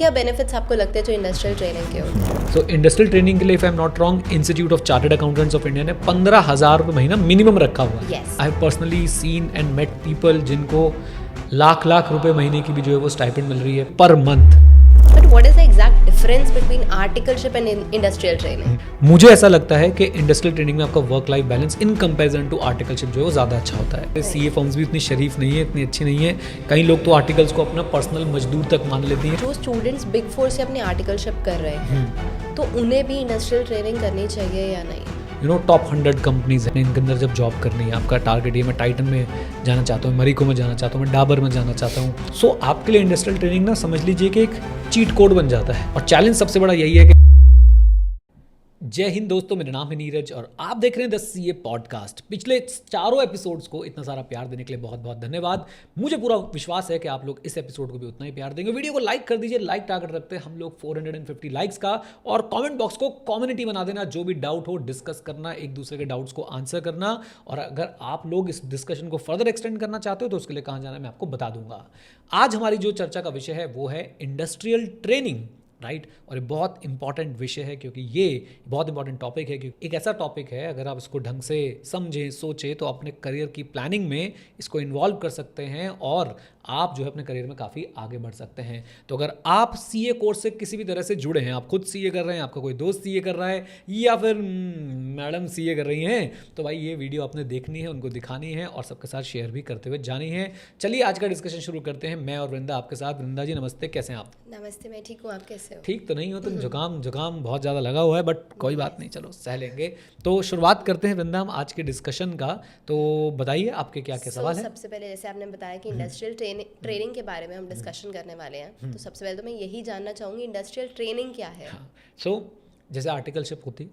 क्या बेनिफिट्स आपको लगते हैं जो इंडस्ट्रियल ट्रेनिंग के होते हैं? सो इंडस्ट्रियल ट्रेनिंग के लिए if I am not wrong Institute of chartered accountants of India ने 15,000 रुपये महीना मिनिमम रखा हुआ है। Yes. I have personally seen and met people जिनको लाख लाख रुपए महीने की भी जो है वो स्टाइपेंड मिल रही है per month. But what is the exact difference between articleship and industrial training? मुझे ऐसा लगता है कि इंडस्ट्रियल ट्रेनिंग में आपका work life balance in comparison to articleship जो है वो ज़्यादा अच्छा होता है। सीए फर्म्स भी इतनी शरीफ नहीं है, इतनी अच्छी नहीं है। कई लोग तो आर्टिकल्स को अपना पर्सनल मजदूर तक मान लेती हैं। जो स्टूडेंट्स बिग फोर से अपनी आर्टिकलशिप कर रहे हैं तो उन्हें भी इंडस्ट्रियल ट्रेनिंग करनी चाहिए या नहीं? टॉप 100 कंपनीज हैं, इनके अंदर जब जॉब करनी है, आपका टारगेट ये मैं टाइटन में जाना चाहता हूँ, मरीको में जाना चाहता हूँ, मैं डाबर में जाना चाहता हूँ। सो आपके लिए इंडस्ट्रियल ट्रेनिंग ना समझ लीजिए कि एक चीट कोड बन जाता है। और चैलेंज सबसे बड़ा यही है कि जय हिंद दोस्तों, मेरा नाम है नीरज और आप देख रहे हैं द सीए पॉडकास्ट। पिछले चारों एपिसोड्स को इतना सारा प्यार देने के लिए बहुत बहुत धन्यवाद। मुझे पूरा विश्वास है कि आप लोग इस एपिसोड को भी उतना ही प्यार देंगे। वीडियो को लाइक कर दीजिए, लाइक टारगेट रखते हैं हम लोग 450 लाइक्स का। और कमेंट बॉक्स को कम्युनिटी बना देना, जो भी डाउट हो डिस्कस करना, एक दूसरे के डाउट्स को आंसर करना। और अगर आप लोग इस डिस्कशन को फर्दर एक्सटेंड करना चाहते हो तो उसके लिए कहाँ जाना है मैं आपको बता दूंगा। आज हमारी जो चर्चा का विषय है वो है इंडस्ट्रियल ट्रेनिंग, राइट। और ये बहुत इंपॉर्टेंट विषय है क्योंकि ये बहुत इंपॉर्टेंट टॉपिक है। क्योंकि एक ऐसा टॉपिक है अगर आप इसको ढंग से समझें, सोचें तो अपने करियर की प्लानिंग में इसको इन्वॉल्व कर सकते हैं और आप जो है अपने करियर में काफ़ी आगे बढ़ सकते हैं। तो अगर आप सीए कोर्स से किसी भी तरह से जुड़े हैं, आप खुद सीए कर रहे हैं, आपका कोई दोस्त सीए कर रहा है या फिर मैडम सीए कर रही हैं, तो भाई ये वीडियो आपने देखनी है, उनको दिखानी है और सबके साथ शेयर भी करते हुए जानी है। चलिए आज का डिस्कशन शुरू करते हैं। मैं और वृंदा आपके साथ। वृंदा जी नमस्ते, कैसे हैं आप? नमस्ते, मैं ठीक हूँ, आप कैसे हो? ठीक तो नहीं हो तुम? जुकाम बहुत ज़्यादा लगा हुआ है, बट कोई बात नहीं, चलो सह लेंगे। तो शुरुआत करते हैं वृंदा हम आज के डिस्कशन का। तो बताइए आपके क्या क्या सवाल है। सबसे पहले जैसे आपने बताया कि इंडस्ट्रियल ट्रेनिंग के बारे में हम डिस्कशन करने वाले हैं, तो सबसे पहले तो मैं यही जानना चाहूँगी इंडस्ट्रियल ट्रेनिंग क्या है? सो जैसे आर्टिकलशिप होती,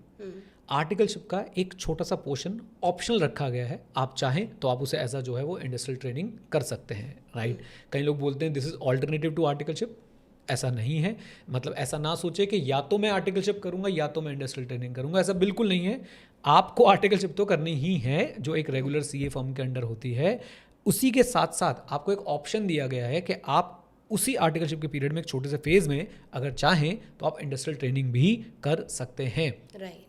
आर्टिकलशिप का एक छोटा सा पोर्शन ऑप्शनल रखा गया है। आप चाहें तो आप उसे ऐसा जो है वो इंडस्ट्रियल ट्रेनिंग कर सकते हैं, राइट। कई लोग बोलते हैं this is alternative to articleship. ऐसा नहीं है, मतलब ऐसा ना सोचे कि या तो मैं आर्टिकलशिप करूंगा या तो मैं इंडस्ट्रियल ट्रेनिंग करूंगा, ऐसा बिल्कुल नहीं है। आपको आर्टिकलशिप तो करनी ही है जो एक रेगुलर सीए फर्म के अंडर होती है। उसी के साथ साथ आपको एक ऑप्शन दिया गया है कि आप उसी आर्टिकलशिप के पीरियड में एक छोटे से फेज में अगर चाहें तो आप इंडस्ट्रियल ट्रेनिंग भी कर सकते हैं, राइट।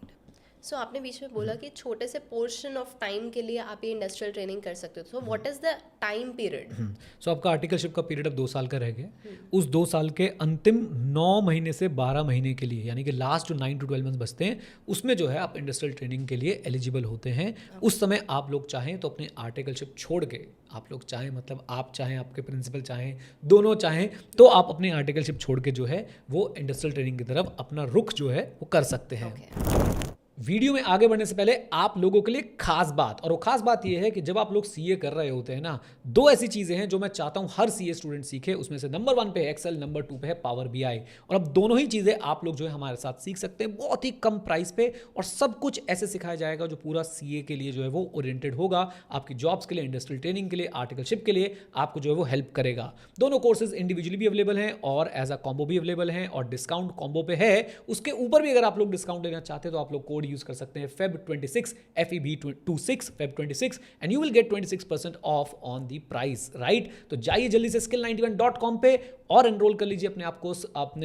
सो आपने बीच में बोला कि छोटे से पोर्शन ऑफ टाइम के लिए आप ये इंडस्ट्रियल ट्रेनिंग कर सकते हो। So what is the time period? So आपका आर्टिकलशिप का पीरियड अब 2 साल का रह गया। उस 2 साल के अंतिम 9 महीने से 12 महीने के लिए, यानी कि लास्ट जो 9 to 12 मंथ बचते हैं, उसमें जो है आप इंडस्ट्रियल ट्रेनिंग के लिए एलिजिबल होते हैं। उस समय आप लोग चाहें तो अपनी आर्टिकलशिप छोड़ के, आप लोग चाहें मतलब आप चाहें, आपके प्रिंसिपल चाहें, दोनों चाहें तो आप अपनी आर्टिकलशिप छोड़ के जो है वो इंडस्ट्रियल ट्रेनिंग की तरफ अपना रुख जो है वो कर सकते हैं। वीडियो में आगे बढ़ने से पहले आप लोगों के लिए खास बात, और वो खास बात ये है कि जब आप लोग सीए कर रहे होते हैं ना, 2 ऐसी चीज़ें हैं जो मैं चाहता हूं हर सीए स्टूडेंट सीखे। उसमें से नंबर 1 पे है एक्सेल, नंबर 2 पे है पावर बीआई। और अब दोनों ही चीज़ें आप लोग जो है हमारे साथ सीख सकते हैं बहुत ही कम प्राइस पे, और सब कुछ ऐसे सिखाया जाएगा जो पूरा सीए के लिए जो है वो ओरिएंटेड होगा, आपकी जॉब्स के लिए, इंडस्ट्रियल ट्रेनिंग के लिए, आर्टिकलशिप के लिए आपको जो है वो हेल्प करेगा। दोनों कोर्सेज इंडिविजुअली भी अवेलेबल हैं और एज अ कॉम्बो भी अवेलेबल हैं, और डिस्काउंट कॉम्बो पे है। उसके ऊपर भी अगर आप लोग डिस्काउंट लेना चाहते हैं तो आप लोग कोड यूज कर सकते हैं Feb26 FEB26 Feb26 and you will get 26% off on the price, right? तो जाइए जल्दी से skill91.com पे और एनरोल कर लीजिए अपने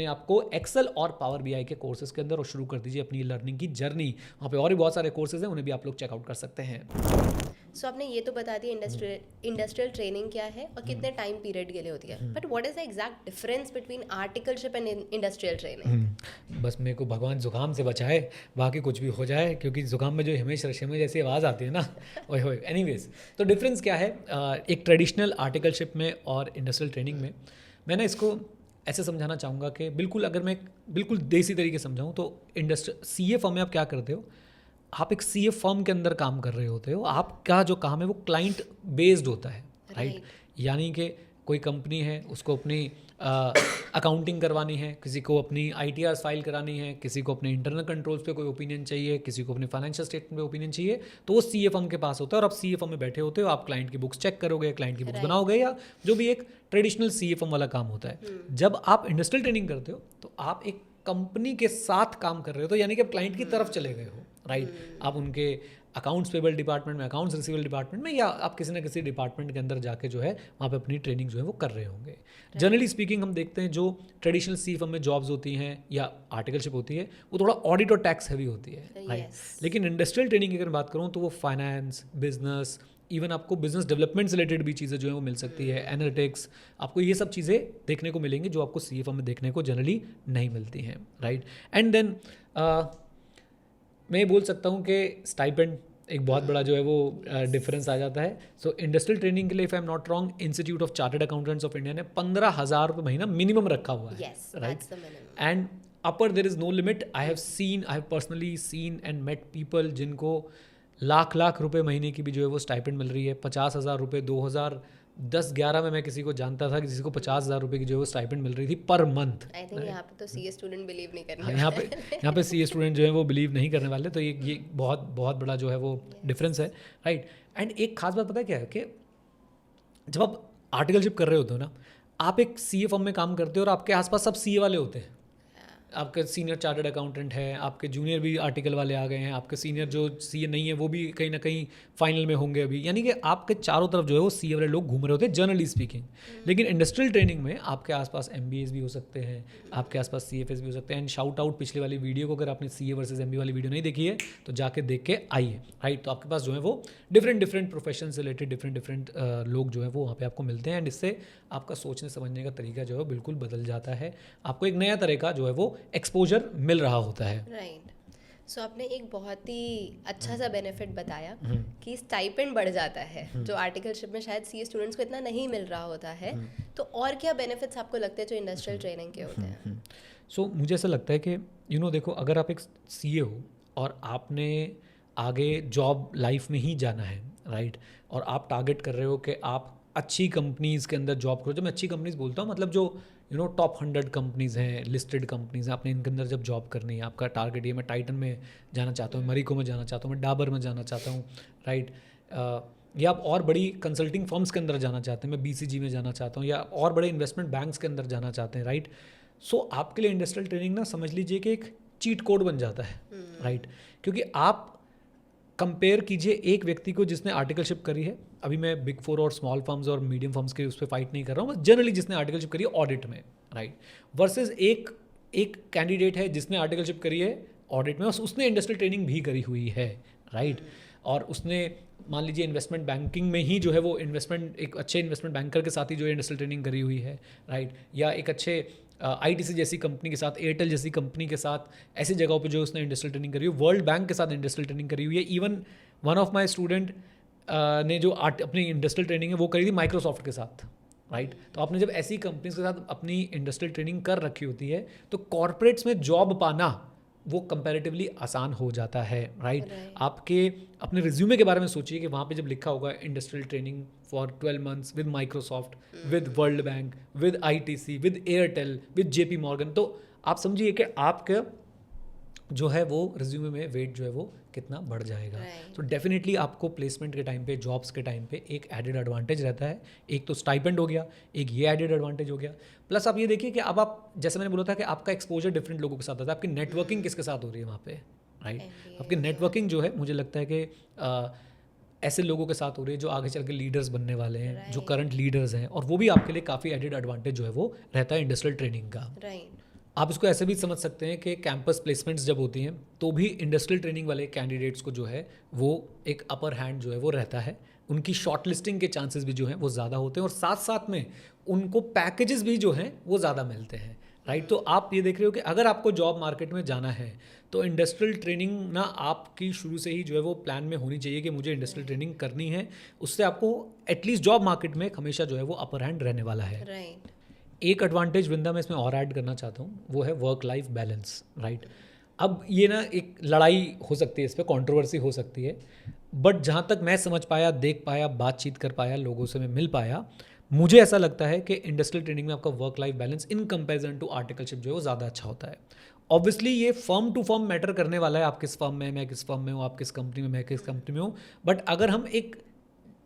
आप को एक्सेल और पावर बीआई के कोर्सेज के अंदर और शुरू कर दीजिए अपनी लर्निंग की जर्नी। वहाँ पे और भी बहुत सारे कोर्सेज हैं, उन्हें भी आप लोग चेकआउट कर सकते हैं। सो आपने ये तो बता दिया इंडस्ट्रियल ट्रेनिंग क्या है और कितने टाइम पीरियड के लिए होती है, but what is the exact difference between articleship and industrial training? बस मेरे को भगवान जुकाम से बचाए, बाकी कुछ भी हो जाए, क्योंकि जुकाम में जो हिमेश रेशमिया जैसी आवाज़ आती है ना, ओए होए। एनीवेज, तो डिफरेंस क्या है एक ट्रेडिशनल आर्टिकलशिप में और इंडस्ट्रियल ट्रेनिंग में? मैं ना इसको ऐसे समझाना चाहूँगा कि बिल्कुल अगर मैं बिल्कुल देसी तरीके समझाऊँ तो सीए फर्म में आप क्या करते हो, आप एक सीए फर्म के अंदर काम कर रहे होते हो। आपका जो काम है वो क्लाइंट बेस्ड होता है, राइट। यानी कि कोई कंपनी है, उसको अपनी अकाउंटिंग करवानी है, किसी को अपनी आईटीआर फाइल करानी है, किसी को अपने इंटरनल कंट्रोल्स पे कोई ओपिनियन चाहिए, किसी को अपने फाइनेंशियल स्टेटमेंट पे ओपिनियन चाहिए, तो वो सीए फर्म के पास होता है। और आप सीए फर्म में बैठे होते हो, आप क्लाइंट की बुक्स चेक करोगे, क्लाइंट की बुक्स बनाओगे, या जो भी एक ट्रेडिशनल सीए फर्म वाला काम होता है। जब आप इंडस्ट्रियल ट्रेनिंग करते हो तो आप एक कंपनी के साथ काम कर रहे हो, तो यानी कि आप क्लाइंट की तरफ चले गए हो, राइट। आप उनके अकाउंट्स पेबल डिपार्टमेंट में, अकाउंट्स रिसीवेबल डिपार्टमेंट में, या आप किसी ना किसी डिपार्टमेंट के अंदर जाके जो है वहाँ पे अपनी ट्रेनिंग जो है वो कर रहे होंगे। जनरली स्पीकिंग हम देखते हैं जो ट्रेडिशनल सी फर्म में जॉब्स होती हैं या आर्टिकलशिप होती है वो थोड़ा ऑडिट और टैक्स हैवी होती है, राइट। लेकिन इंडस्ट्रियल ट्रेनिंग की अगर बात करूँ तो वो फाइनेंस, बिजनेस, इवन आपको बिजनेस डेवलपमेंट से रिलेटेड भी चीज़ें जो है वो मिल सकती है, एनालिटिक्स, आपको ये सब चीज़ें देखने को मिलेंगी जो आपको सी फर्म में देखने को जनरली नहीं मिलती हैं, राइट। एंड देन मैं ये बोल सकता हूँ कि स्टाइपेंड एक बहुत बड़ा जो है वो डिफरेंस आ जाता है। सो इंडस्ट्रियल ट्रेनिंग के लिए if I am not wrong Institute of chartered accountants of India ने 15,000 रुपये महीना मिनिमम रखा हुआ है, right. And upper there is no limit. I have personally seen and met people जिनको लाख रुपए महीने की भी जो है वो स्टाइपेंड मिल रही है। 50,000 रुपये 2010-11 में मैं किसी को जानता था कि किसी को 50,000 रुपये की जो है वो स्टाइपेंड मिल रही थी पर मंथ। आई थिंक यहाँ पे तो सीए स्टूडेंट बिलीव नहीं करने यहाँ पे सीए स्टूडेंट जो है वो बिलीव नहीं करने वाले। तो ये बहुत बहुत बड़ा जो है वो डिफरेंस है, राइट। एंड एक खास बात पता है क्या है कि जब आप आर्टिकलशिप कर रहे होते हो ना, आप एक सीए फर्म में काम करते हो और आपके आसपास सब सीए वाले होते हैं। आपके सीनियर चार्टर्ड अकाउंटेंट है, आपके जूनियर भी आर्टिकल वाले आ गए हैं, आपके सीनियर जो सीए नहीं है वो भी कहीं ना कहीं फाइनल में होंगे अभी, यानी कि आपके चारों तरफ जो है वो सीए वाले लोग घूम रहे होते हैं जनरली स्पीकिंग। लेकिन इंडस्ट्रियल ट्रेनिंग में आपके आसपास एमबीएस भी हो सकते हैं, आपके आसपास सीएफएस भी हो सकते हैं। एंड शाउट आउट पिछले वाली वीडियो को, अगर आपने सीए वर्सेस एमबी वाली वीडियो नहीं देखी है तो जाके देख के आइए, राइट। तो आपके पास जो है वो डिफरेंट प्रोफेशन से रिलेटेड डिफरेंट लोग जो है वो वहाँ पे आपको मिलते हैं। एंड इससे आपका सोचने समझने का तरीका जो है बिल्कुल बदल जाता है, आपको एक नया तरह का जो है वो एक्सपोजर मिल रहा होता है, राइट। सो आपने एक बहुत ही अच्छा सा बेनिफिट बताया कि स्टाइपेंड बढ़ जाता है, जो आर्टिकलशिप में शायद सीए स्टूडेंट्स को इतना नहीं मिल रहा होता है। तो और क्या बेनिफिट्स आपको लगते हैं जो इंडस्ट्रियल ट्रेनिंग के होते हैं? सो मुझे ऐसा लगता है कि देखो, अगर आप एक सीए हो और आपने आगे जॉब लाइफ में ही जाना है, राइट, और आप टारगेट कर रहे हो कि आप अच्छी कंपनीज़ के अंदर जॉब करो। जब मैं अच्छी कंपनीज़ बोलता हूँ मतलब जो टॉप 100 कंपनीज़ हैं, लिस्टेड कंपनीज़ हैं, आपने इनके अंदर जब जॉब करनी है, आपका टारगेट ये मैं टाइटन में जाना चाहता हूँ, मरीको में जाना चाहता हूँ, मैं डाबर में जाना चाहता हूँ, राइट, या आप और बड़ी कंसल्टिंग फर्म्स के अंदर जाना चाहते हैं, मैं बीसीजी में जाना चाहता हूँ, या और बड़े इन्वेस्टमेंट बैंक्स के अंदर जाना चाहते हैं, राइट। सो आपके लिए इंडस्ट्रियल ट्रेनिंग ना समझ लीजिए कि एक चीट कोड बन जाता है, राइट। क्योंकि आप कंपेयर कीजिए एक व्यक्ति को जिसने आर्टिकलशिप करी है, अभी मैं बिग 4 और स्मॉल फर्म्स और मीडियम फर्म्स के उस पर फाइट नहीं कर रहा हूँ, जनरली जिसने आर्टिकलशिप करी है ऑडिट में, राइट, वर्सेस एक कैंडिडेट है जिसने आर्टिकलशिप करी है ऑडिट में और उसने इंडस्ट्रियल ट्रेनिंग भी करी हुई है, राइट। और उसने मान लीजिए इन्वेस्टमेंट बैंकिंग में ही जो है वो एक अच्छे इन्वेस्टमेंट बैंकर के साथ ही जो है इंडस्ट्रियल ट्रेनिंग करी हुई है, राइट, या एक अच्छे आईटीसी जैसी कंपनी के साथ, एयरटेल जैसी कंपनी के साथ, ऐसी जगहों पे जो उसने इंडस्ट्रियल ट्रेनिंग करी हुई, वर्ल्ड बैंक के साथ इंडस्ट्रियल ट्रेनिंग करी हुई है। Even one of my student ने जो अपनी इंडस्ट्रियल ट्रेनिंग है वो करी थी माइक्रोसॉफ्ट के साथ, राइट। तो आपने जब ऐसी कंपनीज के साथ अपनी इंडस्ट्रियल ट्रेनिंग कर रखी होती है तो कॉर्पोरेट्स में जॉब पाना वो कंपैरेटिवली आसान हो जाता है, राइट। आपके अपने रिज्यूमे के बारे में सोचिए कि वहाँ पे जब लिखा होगा industrial training for 12 months with Microsoft, with world bank, with ITC, with Airtel, with JP Morgan, तो आप समझिए कि आपका जो है वो रिज्यूमे में वेट जो है वो कितना बढ़ जाएगा। तो डेफिनेटली आपको प्लेसमेंट के टाइम पे, जॉब्स के टाइम पे एक एडेड एडवांटेज रहता है। एक तो स्टाइपेंड हो गया, एक ये एडेड एडवांटेज हो गया, प्लस आप ये देखिए कि अब आप, जैसे मैंने बोला था कि आपका एक्सपोजर डिफरेंट लोगों के साथ आता है, आपकी नेटवर्किंग किसके साथ हो रही है वहाँ पे, राइट। आपकी नेटवर्किंग जो है मुझे लगता है कि ऐसे लोगों के साथ हो रही है जो आगे चल के लीडर्स बनने वाले हैं, जो करंट लीडर्स हैं, और वो भी आपके लिए काफ़ी एडेड एडवांटेज जो है वो रहता है इंडस्ट्रियल ट्रेनिंग का, राइट। आप इसको ऐसे भी समझ सकते हैं कि कैंपस प्लेसमेंट्स जब होती हैं तो भी इंडस्ट्रियल ट्रेनिंग वाले कैंडिडेट्स को जो है वो एक अपर हैंड जो है वो रहता है, उनकी शॉर्ट लिस्टिंग के चांसेस भी जो हैं वो ज़्यादा होते हैं, और साथ साथ में उनको पैकेजेस भी जो हैं वो ज़्यादा मिलते हैं, राइट। तो आप ये देख रहे हो कि अगर आपको जॉब मार्केट में जाना है तो इंडस्ट्रियल ट्रेनिंग ना आपकी शुरू से ही जो है वो प्लान में होनी चाहिए कि मुझे इंडस्ट्रियल ट्रेनिंग करनी है। उससे आपको एटलीस्ट जॉब मार्केट में हमेशा जो है वो अपर हैंड रहने वाला है, राइट। एक एडवांटेज वृंदा मैं इसमें और ऐड करना चाहता हूँ, वो है वर्क लाइफ बैलेंस, राइट। अब ये ना एक लड़ाई हो सकती है, इस पर कॉन्ट्रोवर्सी हो सकती है, बट जहाँ तक मैं समझ पाया, देख पाया, बातचीत कर पाया, लोगों से मैं मिल पाया, मुझे ऐसा लगता है कि इंडस्ट्रियल ट्रेनिंग में आपका work life balance in comparison to articleship जो है वो ज़्यादा अच्छा होता है। ऑब्वियसली ये फर्म टू फर्म मैटर करने वाला है, आप किस फर्म में, मैं किस फर्म में हूँ, आप किस कंपनी में, मैं किस कंपनी में हूँ, बट अगर हम एक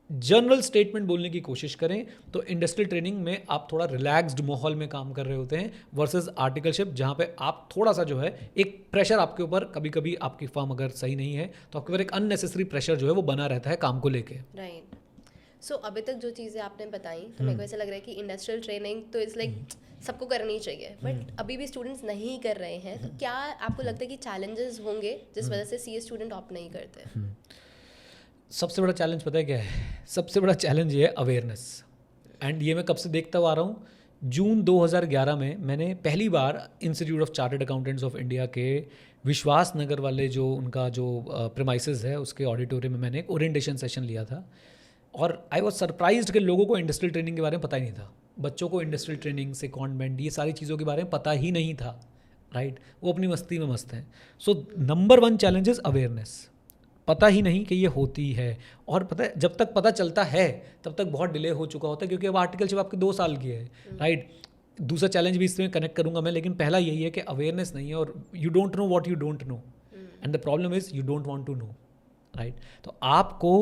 जनरल स्टेटमेंट बोलने की कोशिश करें तो इंडस्ट्रियल ट्रेनिंग में आप थोड़ा रिलैक्स्ड माहौल में काम कर रहे होते हैं वर्सेस आर्टिकलशिप, जहाँ पे आप थोड़ा सा जो है एक प्रेशर आपके ऊपर, कभी कभी आपकी फर्म अगर सही नहीं है तो आपके ऊपर एक अननेसेसरी प्रेशर जो है वो बना रहता है काम को लेके। राइट। सो अभी तक जो चीज़ें आपने बताई तो मेरे को ऐसा लग रहा है कि इंडस्ट्रियल ट्रेनिंग तो इट्स लाइक सबको करनी चाहिए, बट अभी भी स्टूडेंट्स नहीं कर रहे हैं, तो क्या आपको लगता है कि चैलेंजेस होंगे जिस वजह से सीए स्टूडेंट ऑप्ट नहीं करते? सबसे बड़ा चैलेंज पता है क्या है? सबसे बड़ा चैलेंज ये है अवेयरनेस। एंड ये मैं कब से देखता हुआ आ रहा हूँ, जून 2011 में मैंने पहली बार institute of chartered accountants of India के विश्वास नगर वाले जो उनका जो प्रेमाइसेस है उसके ऑडिटोरियम में मैंने एक ओरिएंटेशन सेशन लिया था। और आई वॉज सरप्राइज्ड कि लोगों को इंडस्ट्रियल ट्रेनिंग के बारे में पता ही नहीं था। बच्चों को इंडस्ट्रियल ट्रेनिंग, सेकॉन्डमेंट, ये सारी चीज़ों के बारे में पता ही नहीं था, राइट? वो अपनी मस्ती में मस्त हैं। So number 1 challenge is awareness. पता ही नहीं कि ये होती है, और पता है जब तक पता चलता है तब तक बहुत डिले हो चुका होता है, क्योंकि अब आर्टिकलशिप आपके 2 साल की है, राइट? दूसरा चैलेंज भी इसमें कनेक्ट करूंगा मैं, लेकिन पहला यही है कि अवेयरनेस नहीं है और you don't know what you don't know, and the problem is you don't want to know, right? तो आपको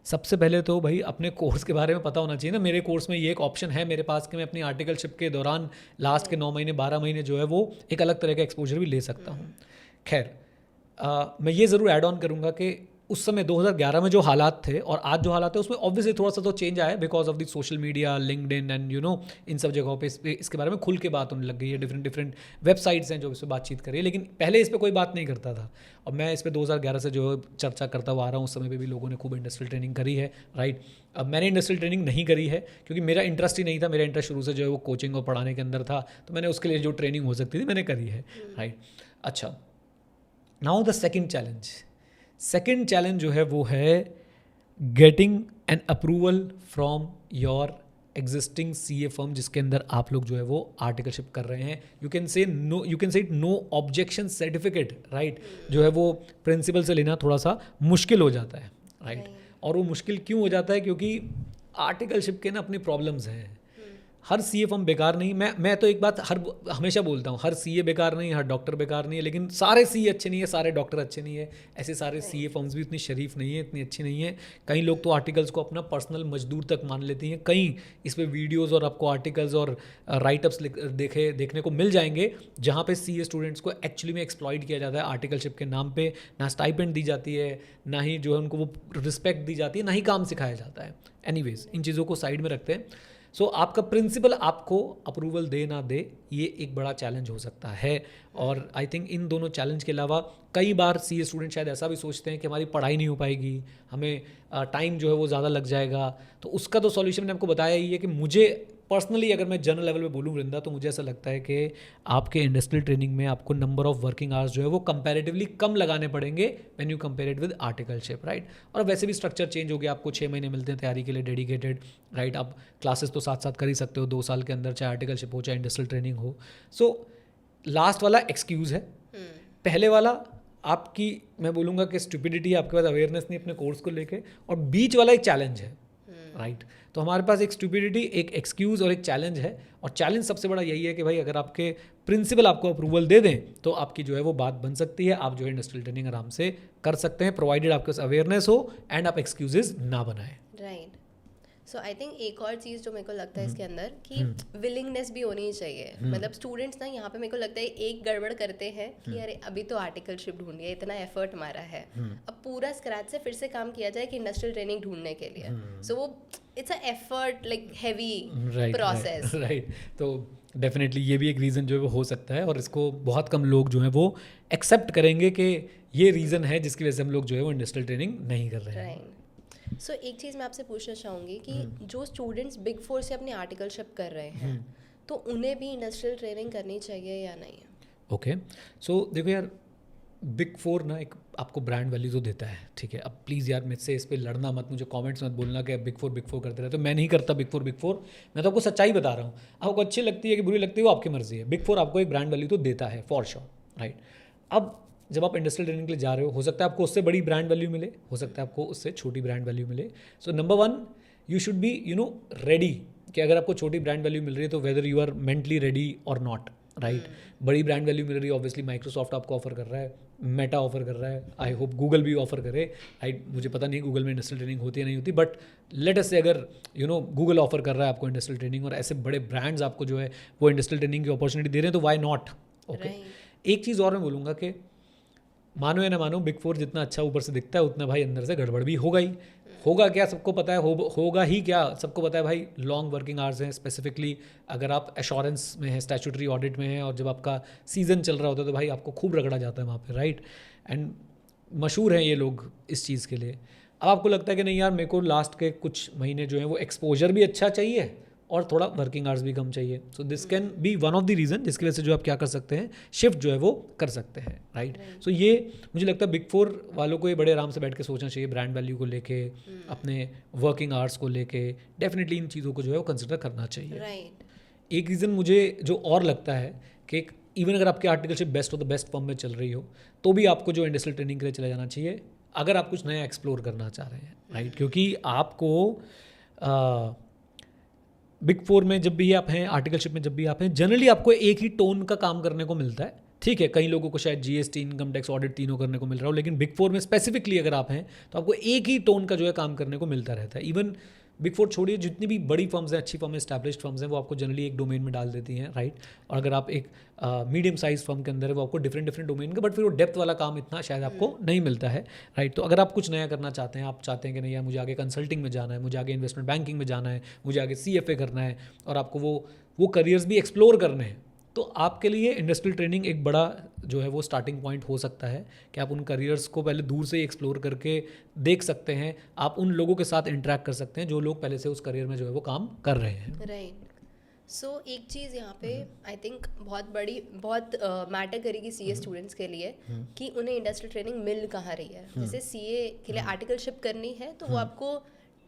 सबसे पहले तो भाई अपने कोर्स के बारे में पता होना चाहिए ना। मेरे कोर्स में ये एक ऑप्शन है मेरे पास कि मैं अपनी आर्टिकलशिप के दौरान लास्ट के 9 महीने 12 महीने जो है वो एक अलग तरह का एक्सपोजर भी ले सकता हूँ। खैर, मैं ये ज़रूर ऐड ऑन करूँगा कि उस समय 2011 में जो हालात थे और आज जो हालात है उसमें ऑब्वियसली थोड़ा सा तो चेंज आया because of the social media, LinkedIn and in सब जगहों पे इसके बारे में खुल के बात होने लग गई है। डिफरेंट वेबसाइट्स हैं जो इस पर बातचीत कर रही है, लेकिन पहले इस पर कोई बात नहीं करता था। और मैं इस पर 2011 से जो चर्चा करता हुआ आ रहा हूँ, उस समय पे भी लोगों ने खूब इंडस्ट्रियल ट्रेनिंग करी है, राइट? अब मैंने इंडस्ट्रियल ट्रेनिंग नहीं करी है क्योंकि मेरा इंटरेस्ट ही नहीं था। मेरा इंटरेस्ट शुरू से जो है वो कोचिंग और पढ़ाने के अंदर था, तो मैंने उसके लिए जो ट्रेनिंग हो सकती थी मैंने करी है, राइट? अच्छा, नाउ द सेकेंड चैलेंज जो है वो है getting an approval from your existing CA firm जिसके अंदर आप लोग जो है वो आर्टिकलशिप कर रहे हैं। You can say no objection certificate, right? जो है वो प्रिंसिपल से लेना थोड़ा सा मुश्किल हो जाता है, राइट? और वो मुश्किल क्यों हो जाता है? क्योंकि आर्टिकलशिप के ना अपनी प्रॉब्लम्स हैं। हर सीए फर्म बेकार नहीं, मैं तो एक बात हमेशा बोलता हूँ, हर सीए बेकार नहीं, हर डॉक्टर बेकार नहीं है, लेकिन सारे सीए अच्छे नहीं है, सारे डॉक्टर अच्छे नहीं है। ऐसे सारे सीए फर्म्स भी इतनी शरीफ नहीं है, इतनी अच्छी नहीं है। कई लोग तो आर्टिकल्स को अपना पर्सनल मजदूर तक मान लेती हैं। कई इस पर वीडियोज़ और आपको आर्टिकल्स और राइटअप्स देखने को मिल जाएंगे जहाँ पे सीए स्टूडेंट्स को एक्चुअली में एक्सप्लॉइट किया जाता है आर्टिकलशिप के नाम पे। ना स्टाइपेंड दी जाती है, ना ही जो है उनको वो रिस्पेक्ट दी जाती है, ना ही काम सिखाया जाता है। एनीवेज, इन चीज़ों को साइड में रखते हैं। सो आपका प्रिंसिपल आपको अप्रूवल दे ना दे, ये एक बड़ा चैलेंज हो सकता है। और आई थिंक इन दोनों चैलेंज के अलावा कई बार सीए स्टूडेंट शायद ऐसा भी सोचते हैं कि हमारी पढ़ाई नहीं हो पाएगी, हमें टाइम जो है वो ज़्यादा लग जाएगा। तो उसका तो सॉल्यूशन मैंने आपको बताया ही है कि मुझे पर्सनली अगर मैं जनरल लेवल पे बोलूँ वृंदा, तो मुझे ऐसा लगता है कि आपके इंडस्ट्रियल ट्रेनिंग में आपको नंबर ऑफ वर्किंग आवर्स जो है वो कंपैरेटिवली कम लगाने पड़ेंगे when you compare it with articleship, right? और वैसे भी स्ट्रक्चर चेंज हो गया, आपको 6 महीने मिलते हैं तैयारी के लिए डेडिकेटेड, राइट? आप क्लासेस तो साथ साथ कर ही सकते हो 2 साल के अंदर, चाहे आर्टिकलशिप हो चाहे इंडस्ट्रियल ट्रेनिंग हो। सो लास्ट वाला एक्सक्यूज़ है। पहले वाला आपकी मैं बोलूँगा कि स्टुपिडिटी, आपके पास अवेयरनेस नहीं अपने कोर्स को लेके, और बीच वाला एक चैलेंज है, राइट? तो हमारे पास एक स्टुपिडिटी, एक एक्सक्यूज़ और एक चैलेंज है। और चैलेंज सबसे बड़ा यही है कि भाई अगर आपके प्रिंसिपल आपको अप्रूवल दे दें तो आपकी जो है वो बात बन सकती है, आप जो है इंडस्ट्रियल ट्रेनिंग आराम से कर सकते हैं, प्रोवाइडेड आपके पास अवेयरनेस हो एंड आप एक्सक्यूजेज ना बनाएं, राइट? सो आई थिंक एक और चीज़ जो मेरे को लगता है इसके अंदर कि विलिंगनेस भी होनी चाहिए। मतलब स्टूडेंट्स ना यहाँ पे मेरे को लगता है एक गड़बड़ करते हैं कि अरे अभी तो आर्टिकलशिप ढूंढ लिया, इतना एफर्ट मारा है, अब पूरा स्क्रैच से फिर से काम किया जाए कि इंडस्ट्रियल ट्रेनिंग ढूंढने के लिए। सो वो it's a effort, like heavy process, right? तो डेफिनेटली ये भी एक रीज़न जो है वो हो सकता है, और इसको बहुत कम लोग जो है वो एक्सेप्ट करेंगे कि ये रीज़न है जिसकी वजह से हम लोग जो है वो इंडस्ट्रियल ट्रेनिंग नहीं कर रहे हैं। सो एक चीज़ मैं आपसे पूछना चाहूँगी कि जो स्टूडेंट्स बिग 4 से अपनी आर्टिकलशिप कर रहे हैं तो उन्हें भी इंडस्ट्रियल ट्रेनिंग करनी चाहिए या नहीं? ओके, सो देखो यार, बिग 4 ना एक आपको ब्रांड वैल्यू तो देता है, ठीक है? अब प्लीज़ यार मुझसे इस पर लड़ना मत, मुझे कमेंट्स मत बोलना कि बिग 4 करते रहते। तो मैं नहीं करता बिग फोर। मैं तो आपको सच्चाई बता रहा हूँ। आपको अच्छी लगती है कि बुरी लगती है वो आपकी मर्जी है। बिग 4 आपको एक ब्रांड वैल्यू तो देता है फॉर श्योर, राइट? अब जब आप इंडस्ट्रियल ट्रेनिंग के लिए जा रहे हो सकता है आपको उससे बड़ी ब्रांड वैल्यू मिले, हो सकता है आपको उससे छोटी ब्रांड वैल्यू मिले। So number 1, you should be ready कि अगर आपको छोटी ब्रांड वैल्यू मिल रही है तो whether you are mentally ready और नॉट, राइट। बड़ी ब्रांड वैल्यू मिल रही है, ऑब्वियसली माइक्रोसॉफ्ट आपको ऑफर कर रहा है, मेटा ऑफर कर रहा है, आई होप गूगल भी ऑफर करे, राइट। मुझे पता नहीं गूगल में इंडस्ट्रियल ट्रेनिंग होती है नहीं होती, बट लेट अस से अगर गूगल ऑफर कर रहा है आपको इंडस्ट्रियल ट्रेनिंग और ऐसे बड़े ब्रांड्स आपको जो है वो इंडस्ट्रियल ट्रेनिंग की अपॉर्चुनिटी दे रहे हैं, तो वाई नॉट। ओके, एक चीज़ और मैं बोलूँगा कि मानो या ना मानो, बिग फोर जितना अच्छा ऊपर से दिखता है उतना भाई अंदर से गड़बड़ भी होगा ही। होगा क्या सबको पता है, होगा ही क्या सबको पता है भाई। लॉन्ग वर्किंग आवर्स हैं, स्पेसिफिकली अगर आप एश्योरेंस में हैं, स्टैट्यूटरी ऑडिट में हैं, और जब आपका सीजन चल रहा होता है तो भाई आपको खूब रगड़ा जाता है वहाँ पे, राइट। एंड मशहूर हैं ये लोग इस चीज़ के लिए। अब आपको लगता है कि नहीं यार, मेरे को लास्ट के कुछ महीने जो हैं वो एक्सपोजर भी अच्छा चाहिए और थोड़ा वर्किंग आवर्स भी कम चाहिए। So this can be one of the reason जिसकी वजह से जो आप क्या कर सकते हैं, शिफ्ट जो है वो कर सकते हैं, राइट। सो ये मुझे लगता है बिग फोर वालों को ये बड़े आराम से बैठ के सोचना चाहिए, ब्रांड वैल्यू को लेके, अपने वर्किंग आवर्स को लेके, डेफिनेटली इन चीज़ों को जो है वो कंसिडर करना चाहिए, राइट। एक रीज़न मुझे जो और लगता है कि इवन अगर आपकी आर्टिकलशिप बेस्ट हो तो बेस्ट फॉर्म में चल रही हो तो भी आपको जो इंडस्ट्रियल ट्रेनिंग के लिए चला जाना चाहिए अगर आप कुछ नया एक्सप्लोर करना चाह रहे हैं, राइट। क्योंकि आपको बिग फोर में जब भी आप हैं, आर्टिकलशिप में जब भी आप हैं, जनरली आपको एक ही टोन का काम करने को मिलता है। ठीक है, कई लोगों को शायद जीएसटी, इनकम टैक्स, ऑडिट तीनों करने को मिल रहा हो, लेकिन बिग फोर में स्पेसिफिकली अगर आप हैं तो आपको एक ही टोन का जो है काम करने को मिलता रहता है। इवन बिग फोर छोड़िए, जितनी भी बड़ी फर्म्स हैं, अच्छी फर्म, एस्टैब्लिश्ड फर्म्स हैं, वो आपको जनरली एक डोमेन में डाल देती हैं, राइट। और अगर आप एक मीडियम साइज फर्म के अंदर है वो आपको डिफरेंट डोमेन का, बट फिर वो डेप्थ वाला काम इतना शायद आपको नहीं मिलता है, राइट। तो अगर आप कुछ नया करना चाहते हैं, आप चाहते हैं कि नहीं यार मुझे आगे कंसल्टिंग में जाना है, मुझे आगे इन्वेस्टमेंट बैंकिंग में जाना है, मुझे आगे CFA करना है, और आपको वो करियर्स भी एक्सप्लोर करने हैं, तो आपके लिए इंडस्ट्रियल ट्रेनिंग एक बड़ा जो है वो स्टार्टिंग पॉइंट हो सकता है कि आप उन करियर्स को पहले दूर से एक्सप्लोर करके देख सकते हैं। आप उन लोगों के साथ इंटरेक्ट कर सकते हैं जो लोग पहले से उस करियर में जो है वो काम कर रहे हैं, राइट। सो एक चीज़ यहाँ पे आई थिंक बहुत मैटर करेगी CA स्टूडेंट्स के लिए कि उन्हें इंडस्ट्रियल ट्रेनिंग मिल कहाँ रही है। जैसे CA के लिए आर्टिकलशिप करनी है तो वो आपको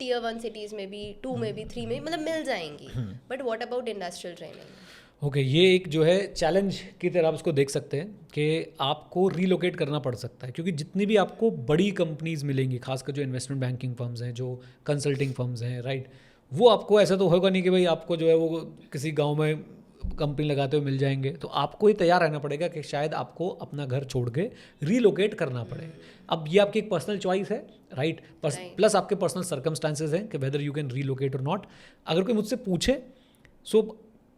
Tier 1 सिटीज़ में भी, 2 में भी, 3 में मतलब मिल जाएंगी, but what about industrial training? Okay, ये एक जो है चैलेंज की तरह आप उसको देख सकते हैं कि आपको रीलोकेट करना पड़ सकता है, क्योंकि जितनी भी आपको बड़ी कंपनीज़ मिलेंगी, खासकर जो इन्वेस्टमेंट बैंकिंग फर्म्स हैं, जो कंसल्टिंग फर्म्स हैं, राइट, वो आपको ऐसा तो होगा नहीं कि भाई आपको जो है वो किसी गांव में कंपनी लगाते हुए मिल जाएंगे। तो आपको ही तैयार रहना पड़ेगा कि शायद आपको अपना घर छोड़ के रीलोकेट करना पड़े। अब ये आपकी एक पर्सनल चॉइस है, राइट, प्लस आपके पर्सनल सर्कमस्टांसेस हैं कि वेदर यू कैन रीलोकेट और नॉट। अगर कोई मुझसे पूछे, सो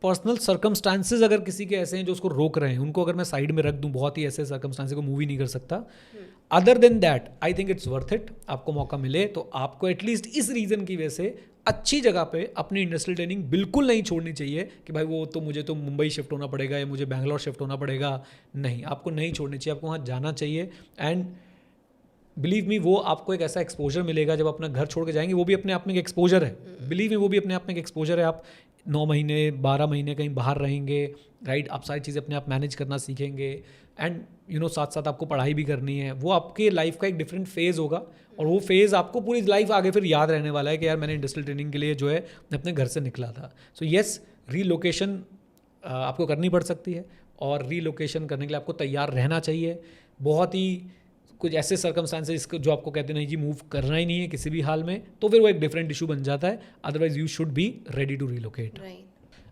पर्सनल सर्कमस्टांसेस अगर किसी के ऐसे हैं जो उसको रोक रहे हैं, उनको अगर मैं साइड में रख दूं, बहुत ही ऐसे सर्कमस्टांसेस को मूव ही नहीं कर सकता, other than that I think it's worth it. आपको मौका मिले तो आपको एटलीस्ट इस रीज़न की वजह से अच्छी जगह पे अपनी इंडस्ट्रियल ट्रेनिंग बिल्कुल नहीं छोड़नी चाहिए कि भाई वो तो मुझे तो मुंबई शिफ्ट होना पड़ेगा या मुझे बैंगलोर शिफ्ट होना पड़ेगा। नहीं, आपको नहीं छोड़नी चाहिए, आपको वहाँ जाना चाहिए। एंड बिलीव मी, वो आपको एक ऐसा एक्सपोजर मिलेगा जब अपना घर छोड़ के जाएंगे, वो भी अपने आप में एक एक्सपोजर है। बिलीव मी, वो भी अपने आप में एक एक्सपोजर है। आप 9 महीने 12 महीने कहीं बाहर रहेंगे, राइट, आप सारी चीज़ें अपने आप मैनेज करना सीखेंगे, एंड साथ साथ आपको पढ़ाई भी करनी है। वो आपके लाइफ का एक डिफरेंट फेज़ होगा, और वो फेज़ आपको पूरी लाइफ आगे फिर याद रहने वाला है कि यार मैंने इंडस्ट्रियल ट्रेनिंग के लिए जो है अपने घर से निकला था। सो येस, रीलोकेशन आपको करनी पड़ सकती है, और रीलोकेशन करने के लिए आपको तैयार रहना चाहिए। बहुत ही कुछ ऐसे सर्कमस्टांसेस जो आपको कहते नहीं जी मूव करना ही नहीं है किसी भी हाल में, तो फिर वो एक डिफरेंट इशू बन जाता है। Otherwise you should be ready to relocate.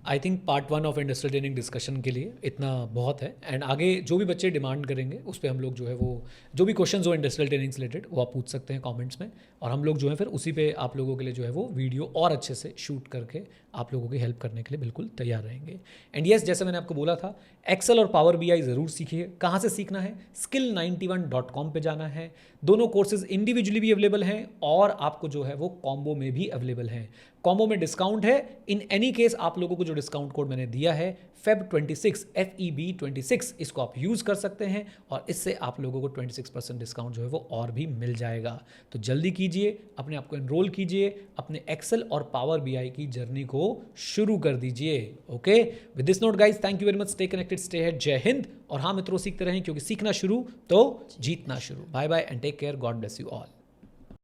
I think part 1 of industrial training discussion के लिए इतना बहुत है। एंड आगे जो भी बच्चे डिमांड करेंगे उस पर हम लोग जो है वो जो भी क्वेश्चंस हो इंडस्ट्रियल ट्रेनिंग से रिलेटेड वो आप पूछ सकते हैं कमेंट्स में, और हम लोग जो है फिर उसी पे आप लोगों के लिए जो है वो वीडियो और अच्छे से शूट करके आप लोगों की हेल्प करने के लिए बिल्कुल तैयार रहेंगे। एंड येस, जैसे मैंने आपको बोला था, एक्सेल और पावर BI ज़रूर सीखिए। कहाँ से सीखना है? skill91.com पे जाना है। दोनों कोर्सेज इंडिविजुअली भी अवेलेबल हैं और आपको जो है वो कॉम्बो में भी अवेलेबल हैं। कॉम्बो में डिस्काउंट है। इन एनी केस आप लोगों को जो डिस्काउंट कोड मैंने दिया है FEB26 FEB26, इसको आप यूज़ कर सकते हैं और इससे आप लोगों को 26% डिस्काउंट जो है वो और भी मिल जाएगा। तो जल्दी कीजिए, अपने आप को एनरोल कीजिए, अपने एक्सेल और पावर BI की जर्नी को शुरू कर दीजिए। Okay, with this note guys, thank you very much, stay connected, stay head, जय हिंद। और हाँ मित्रों, सीखते रहें क्योंकि सीखना शुरू तो जीतना शुरू। Bye bye and take care, God bless you all.